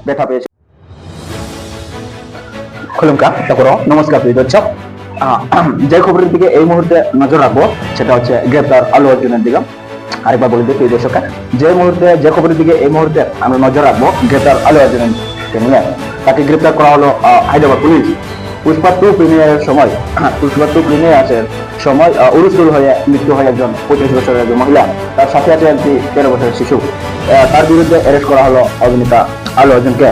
ব্যথা পেয়েছে। খুলুমকা তারপর নমস্কার প্রিয় দর্শক, যে খবরের দিকে এই মুহূর্তে নজর রাখবো সেটা হচ্ছে গ্রেপ্তার আলু অর্জুনের দিকে। আরেকবার বলে দিই প্রিয় দর্শক, যে খবরের দিকে এই মুহূর্তে আমরা নজর রাখবো গ্রেপ্তার আলু অর্জুনের নিয়ে। তাকে গ্রেপ্তার করা হলো হায়দ্রাবাদ পুলিশ। পুষ্পা 2 প্রিমিয়ারের সময় উরুস্তুল হয়ে মৃত্যু হয় একজন 25 বছরের একজন মহিলা, তার সাথে আছে একটি 13 বছরের শিশু। তার বিরুদ্ধে অ্যারেস্ট করা হলো অভিনেতা আলু অর্জুনকে।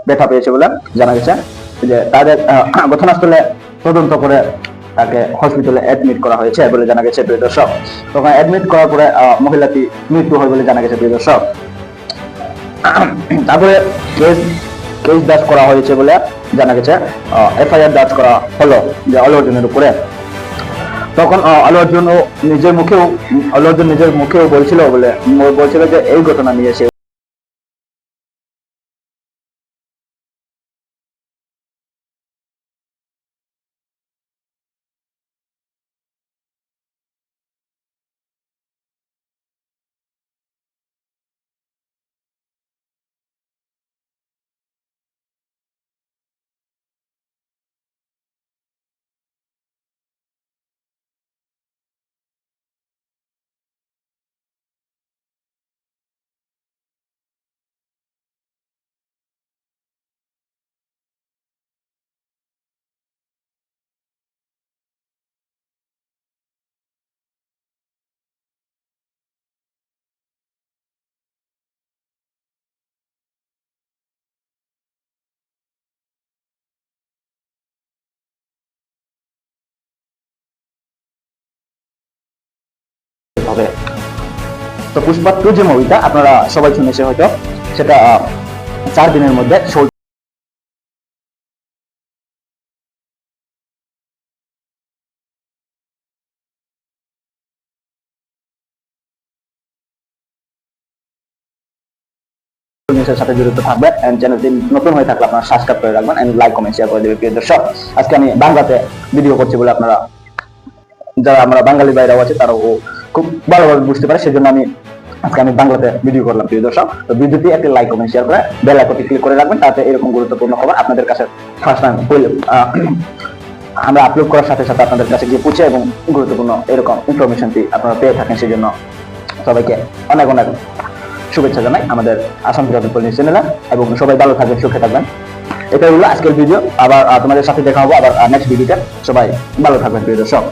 ব্যথা পেয়েছে বলে জানা গেছে। যে তাদের ঘটনাস্থলে তদন্ত করে তাকে হসপিটালে অ্যাডমিট করা হয়েছে বলে জানা গেছে প্রিয় দর্শক। তখন অ্যাডমিট করার পরে মহিলাটি মৃত্যু হয় বলে জানা গেছে প্রিয় দর্শক। তারপরে কেস দাজ করা হয়েছে বলে জানা গেছে। এফআইআর দাজ করা হলো যে আলু অর্জুনের উপরে। তখন আলু অর্জুন নিজের মুখেও বলছিল যে এই ঘটনা নিয়ে সে হবে। তো পুষ্পা 2 যে মুভিটা আপনারা সবাই শুনেছে হয়তো, সেটা 4 দিনের মধ্যে সাথে জড়িত থাকবেন। এন্ড চ্যানেলটি নতুন হয়ে থাকলে আপনারা সাবস্ক্রাইব করে রাখবেন এন্ড লাইক কমেন্ট শেয়ার করে দেবেন প্রিয় দর্শক। আজকে আমি বাংলাতে ভিডিও করছি বলে আপনারা যারা আমরা বাঙালি বাইরেও আছে তারাও খুব ভালোভাবে বুঝতে পারে, সেজন্য আজকে আমি বাংলাতে ভিডিও করলাম প্রিয় দর্শক। তো ভিডিওটি একটি লাইক কমেন্ট শেয়ার করে বেল আইকনটি ক্লিক করে রাখবেন, তাতে এরকম গুরুত্বপূর্ণ খবর আপনাদের কাছে ফার্স্ট টাইম আমরা আপলোড করার সাথে সাথে আপনাদের কাছে গিয়ে পৌঁছে এবং গুরুত্বপূর্ণ এরকম ইনফরমেশনটি আপনারা পেয়ে থাকেন। সেই জন্য সবাইকে অনেক অনেক শুভেচ্ছা জানাই আমাদের আসাম পুলিশ চ্যানেলে, এবং সবাই ভালো থাকবেন, সুখে থাকবেন। এটাই হলো আজকের ভিডিও। আবার তোমাদের সাথে দেখা হবো আবার নেক্সট ভিডিওতে। সবাই ভালো থাকবেন প্রিয় দর্শক।